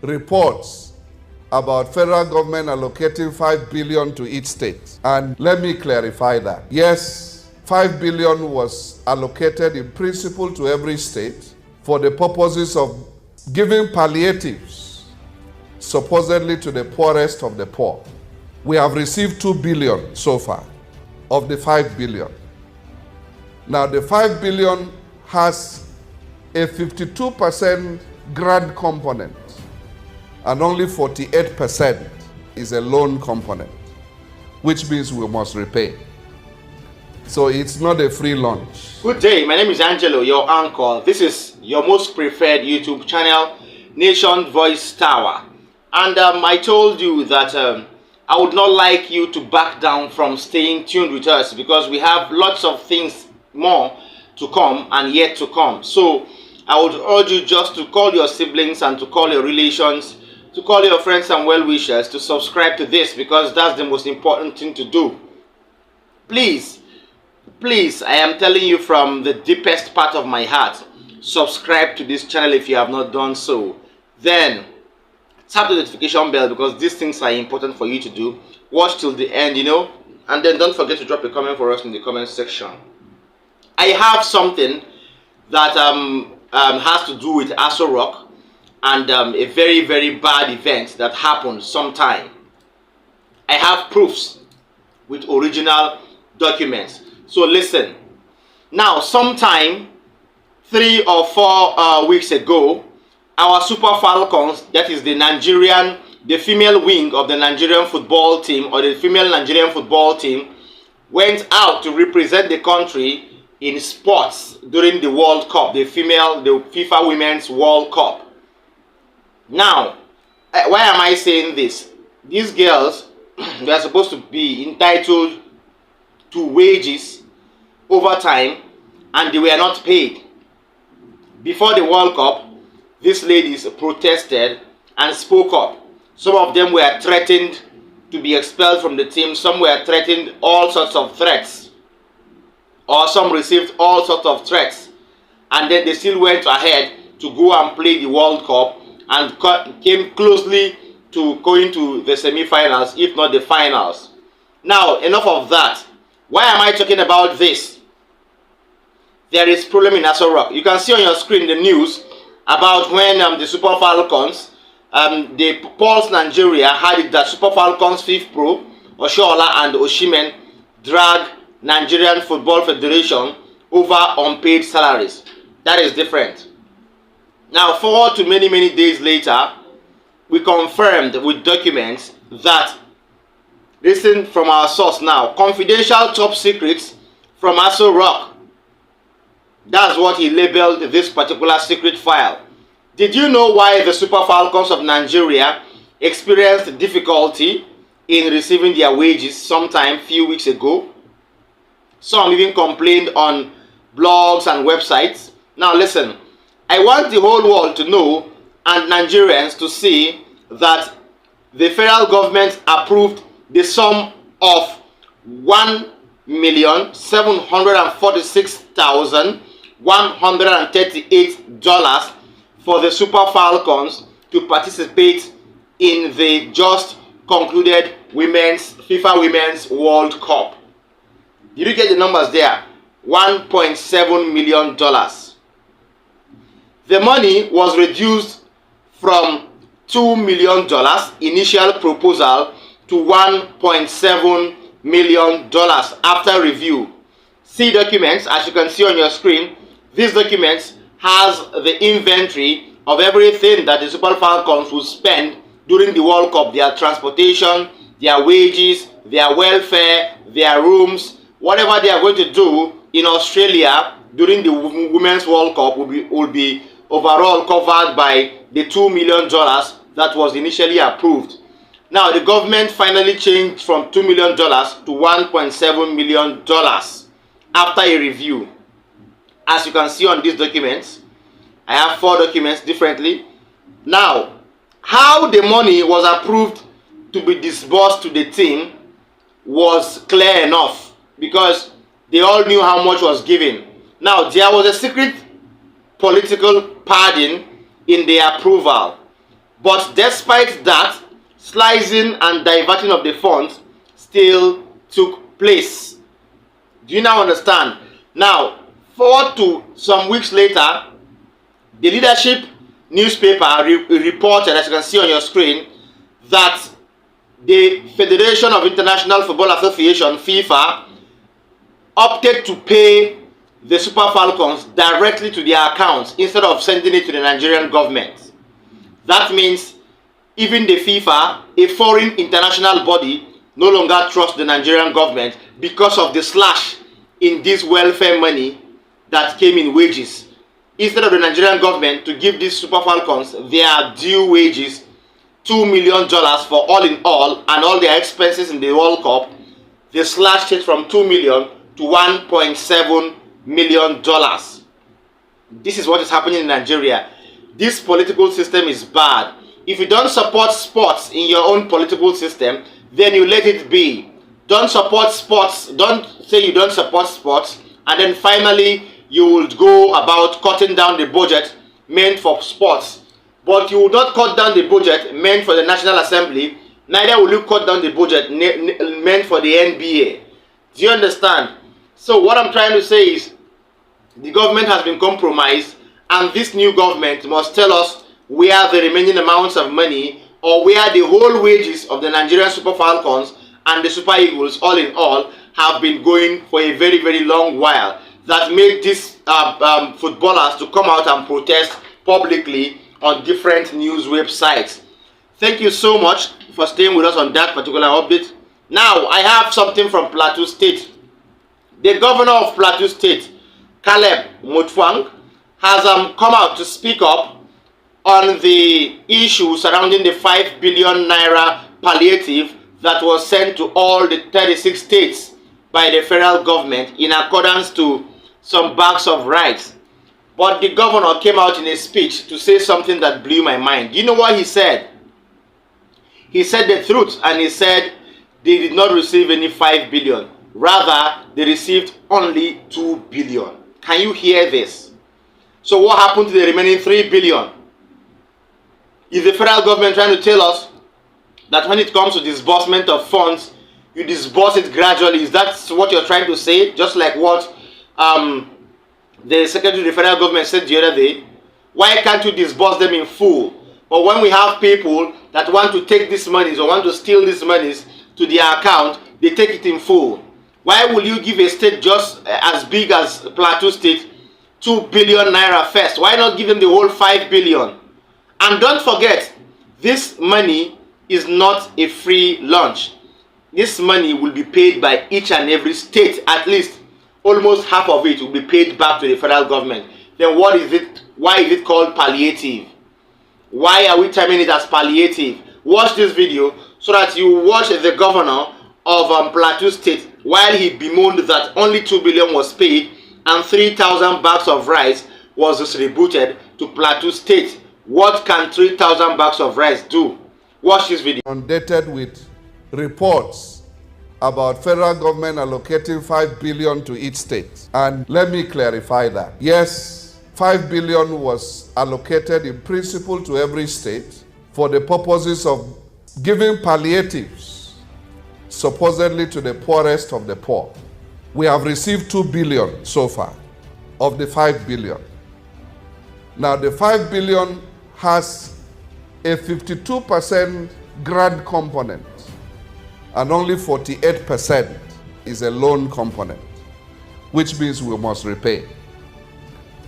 reports about federal government allocating 5 billion to each state. And let me clarify that. Yes, 5 billion was allocated in principle to every state for the purposes of giving palliatives, supposedly to the poorest of the poor. We have received 2 billion so far of the 5 billion. Now the 5 billion has a 52% grant component and only 48% is a loan component, which means we must repay. So it's not a free lunch. Good day, my name is Angelo, your uncle. This is your most preferred YouTube channel, Nation Voice Tower. And I told you that I would not like you to back down from staying tuned with us because we have lots of things more to come and yet to come. So I would urge you just to call your siblings and to call your relations, to call your friends and well-wishers to subscribe to this, because that's the most important thing to do. Please, I am telling you from the deepest part of my heart, subscribe to this channel if you have not done so. Then tap the notification bell, because these things are important for you to do. Watch till the end, and then don't forget to drop a comment for us in the comment section. I have something that has to do with Aso Rock and a very, very bad event that happened sometime. I have proofs with original documents. So listen. Now, sometime 3 or 4 weeks ago, our Super Falcons, that is the female wing of the Nigerian football team, or the female Nigerian football team, went out to represent the country in sports during the World Cup, the FIFA Women's World Cup. Now, why am I saying this? These girls, they are supposed to be entitled to wages over time, and they were not paid. Before the World Cup, these ladies protested and spoke up. Some of them were threatened to be expelled from the team. Some were threatened all sorts of threats. Or some received all sorts of threats. And then they still went ahead to go and play the World Cup and came closely to going to the semi-finals, if not the finals. Now, enough of that. Why am I talking about this? There is problem in Aso Rock. You can see on your screen the news about when the Super Falcons, the Pulse Nigeria had it that Super Falcons 5th Pro, Oshoala and Oshimen dragged Nigerian Football Federation over unpaid salaries. That is different. Now, forward to many, many days later, we confirmed with documents that, listen from our source now, confidential top secrets from Aso Rock. That's what he labeled this particular secret file. Did you know why the Super Falcons of Nigeria experienced difficulty in receiving their wages sometime few weeks ago? Some even complained on blogs and websites. Now listen, I want the whole world to know and Nigerians to see that the federal government approved the sum of $1,746,138 for the Super Falcons to participate in the just concluded FIFA Women's World Cup. Did you get the numbers there? $1.7 million. The money was reduced from $2 million initial proposal to $1.7 million after review. See documents, as you can see on your screen. These documents has the inventory of everything that the Super Falcons will spend during the World Cup. Their transportation, their wages, their welfare, their rooms, whatever they are going to do in Australia during the Women's World Cup will be overall covered by the $2 million that was initially approved. Now, the government finally changed from $2 million to $1.7 million after a review. As you can see on these documents, I have 4 documents differently. Now, how the money was approved to be disbursed to the team was clear enough, because they all knew how much was given. Now, there was a secret political pardon in the approval. But despite that, slicing and diverting of the funds still took place. Do you now understand? Now, forward to some weeks later, the leadership newspaper reported, as you can see on your screen, that the Federation of International Football Association, FIFA, opted to pay the Super Falcons directly to their accounts instead of sending it to the Nigerian government. That means even the FIFA, a foreign international body, no longer trusts the Nigerian government because of the slash in this welfare money that came in wages. Instead of the Nigerian government to give these Super Falcons their due wages, $2 million for all in all and all their expenses in the World Cup, they slashed it from $2 million to $1.7 million. This is what is happening in Nigeria. This political system is bad. If you don't support sports in your own political system, then you let it be. Don't support sports. Don't say you don't support sports, and then finally you will go about cutting down the budget meant for sports. But you will not cut down the budget meant for the National Assembly, neither will you cut down the budget meant for the NBA. Do you understand? So what I'm trying to say is, the government has been compromised, and this new government must tell us where the remaining amounts of money, or where the whole wages of the Nigerian Super Falcons and the Super Eagles, all in all, have been going for a very, very long while, that made these footballers to come out and protest publicly on different news websites. Thank you so much for staying with us on that particular update. Now, I have something from Plateau State. The governor of Plateau State, Caleb Mutfwang, has come out to speak up on the issue surrounding the 5 billion naira palliative that was sent to all the 36 states by the federal government in accordance to some bags of rice. But the governor came out in a speech to say something that blew my mind. You know what he said? He said the truth, and he said they did not receive any 5 billion. Rather, they received only 2 billion. Can you hear this? So what happened to the remaining 3 billion? Is the federal government trying to tell us that when it comes to disbursement of funds, you disburse it gradually? Is that what you're trying to say? Just like what the Secretary of the Federal Government said the other day. Why can't you disburse them in full? But when we have people that want to take these monies or want to steal these monies to their account, they take it in full. Why will you give a state just as big as Plateau State 2 billion naira first? Why not give them the whole 5 billion? And don't forget, this money is not a free lunch. This money will be paid by each and every state. At least almost half of it will be paid back to the federal government. Then what is it? Why is it called palliative? Why are we terming it as palliative? Watch this video so that you watch the governor of Plateau State while he bemoaned that only 2 billion was paid and 3,000 bags of rice was distributed to Plateau State. What can 3,000 bags of rice do? Watch this video. Inundated with reports about federal government allocating 5 billion to each state. And let me clarify that. Yes, 5 billion was allocated in principle to every state for the purposes of giving palliatives, supposedly to the poorest of the poor. We have received 2 billion so far of the 5 billion. Now the 5 billion has a 52% grant component and only 48% is a loan component, which means we must repay.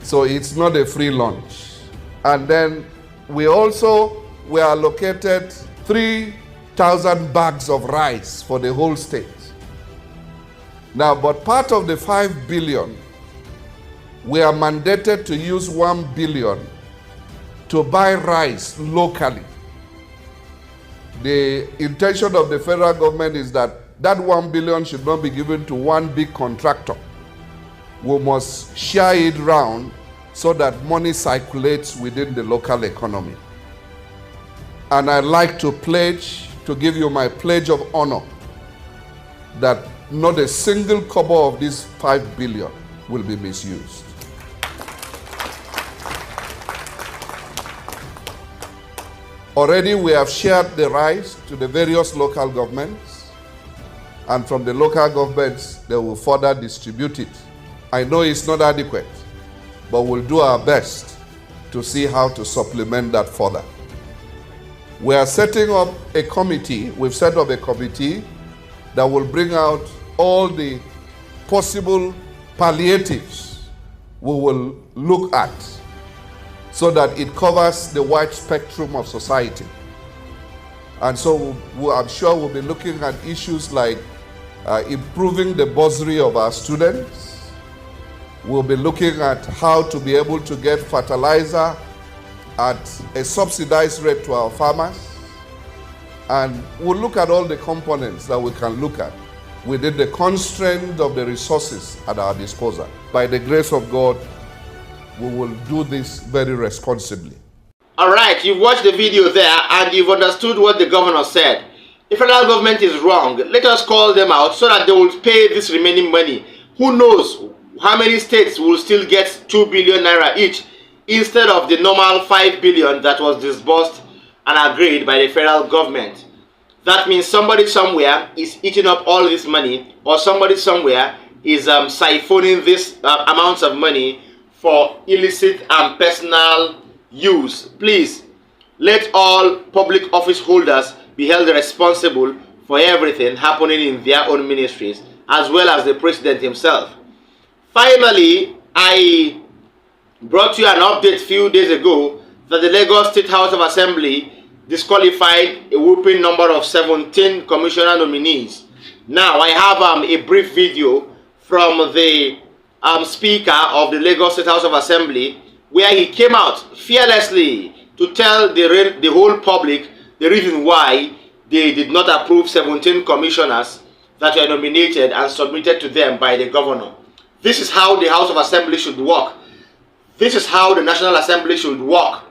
So it's not a free lunch. And then we also were allocated 3,000 bags of rice for the whole state. Now, but part of the 5 billion, we are mandated to use 1 billion to buy rice locally. The intention of the federal government is that that 1 billion should not be given to one big contractor. We must share it round so that money circulates within the local economy. And I'd like to pledge, to give you my pledge of honor, that not a single kobo of this 5 billion will be misused. Already we have shared the rice to the various local governments, and from the local governments, they will further distribute it. I know it's not adequate, but we'll do our best to see how to supplement that further. We are setting up a committee. We've set up a committee that will bring out all the possible palliatives we will look at so that it covers the wide spectrum of society. And so I'm sure we'll be looking at issues like improving the bursary of our students. We'll be looking at how to be able to get fertilizer at a subsidized rate to our farmers. And we'll look at all the components that we can look at within the constraint of the resources at our disposal. By the grace of God, we will do this very responsibly. All right, you've watched the video there and you've understood what the governor said. The federal government is wrong. Let us call them out so that they will pay this remaining money. Who knows how many states will still get 2 billion naira each instead of the normal 5 billion that was disbursed and agreed by the federal government. That means somebody somewhere is eating up all this money, or somebody somewhere is siphoning this amounts of money for illicit and personal use. Please, let all public office holders be held responsible for everything happening in their own ministries, as well as the president himself. Finally, I brought you an update a few days ago that the Lagos State House of Assembly disqualified a whopping number of 17 commissioner nominees. Now, I have a brief video from the Speaker of the Lagos State House of Assembly, where he came out fearlessly to tell the whole public the reason why they did not approve 17 commissioners that were nominated and submitted to them by the governor. This is how the House of Assembly should work. This is how the National Assembly should work.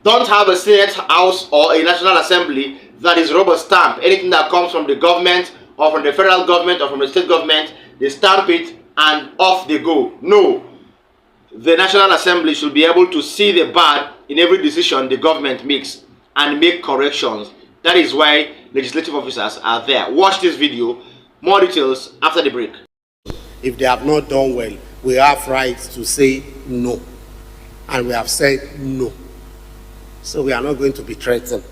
Don't have a Senate House or a National Assembly that is rubber stamp. Anything that comes from the government or from the federal government or from the state government, they stamp it and off they go. No. The National Assembly should be able to see the bad in every decision the government makes and make corrections. That is why legislative officers are there. Watch this video. More details after the break. If they have not done well, we have rights to say no. And we have said no. So we are not going to be threatened.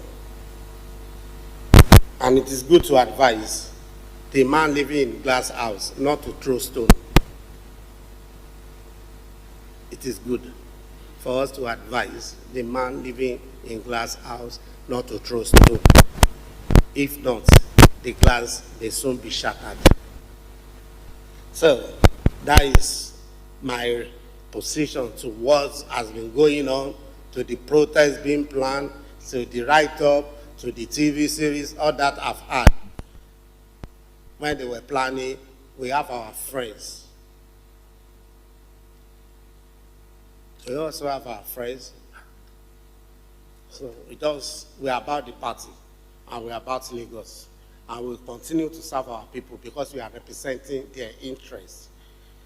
And it is good to advise the man living in glass house not to throw stone. It is good for us to advise the man living in glass house not to throw stone. If not, the glass may soon be shattered. So that is my position to what has been going on, to the protest being planned, to the write-up, to the TV series, all that I've had. When they were planning, we have our friends. We also have our friends. So we are about the party, and we are about Lagos. And we'll continue to serve our people because we are representing their interests.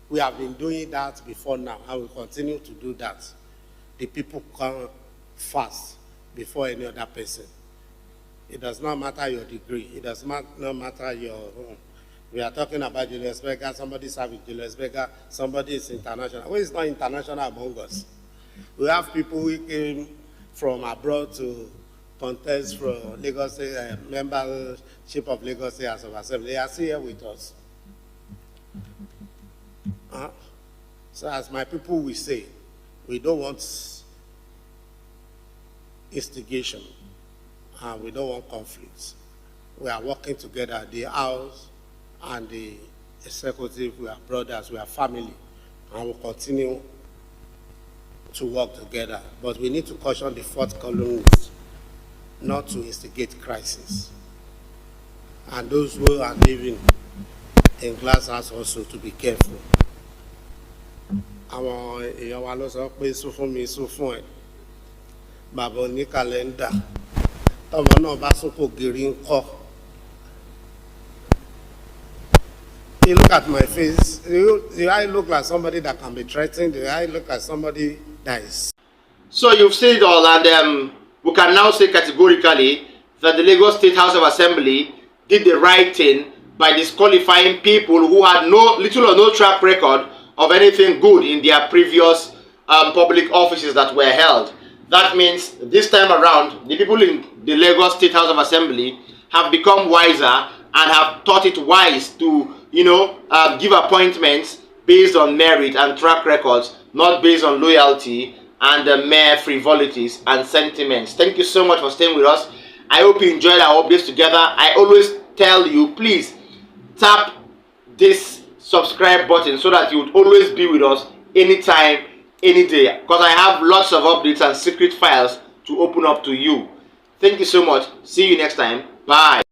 We have been doing that before now, and we'll continue to do that. The people come first before any other person. It does not matter your degree. It does not matter your home. We are talking about Julius Berger. Somebody serves with Julius Berger. Somebody is international. Who is not international among us? We have people who came from abroad to contest for Lagos membership of Lagos State House of Assembly. They are still here with us. So as my people will say, we don't want instigation and we don't want conflicts. We are working together, the House and the executive. We are brothers, we are family, and we'll continue to work together. But we need to caution the fourth columnist not to instigate crisis. And those who are living in glass house also to be careful. Àwọn èèyàn wa ló sọ pé sún fún mi sún fún ẹ bàbá oní kàlẹ́ndà tọmọ náà bá sún kò gírí ń kọ́. You look at my face. Do I look like somebody that can be threatened? Do I look like somebody that is? So you've seen it all, and we can now say categorically categorically that the Lagos State House of Assembly did the right thing by disqualifying people who had little or no track record of anything good in their previous public offices that were held. That means this time around, the people in the Lagos State House of Assembly have become wiser and have thought it wise to, give appointments based on merit and track records, not based on loyalty and mere frivolities and sentiments. Thank you so much for staying with us. I hope you enjoyed our updates together. I always tell you, please tap this subscribe button so that you would always be with us anytime, any day, because I have lots of updates and secret files to open up to you. Thank you so much. See you next time. Bye.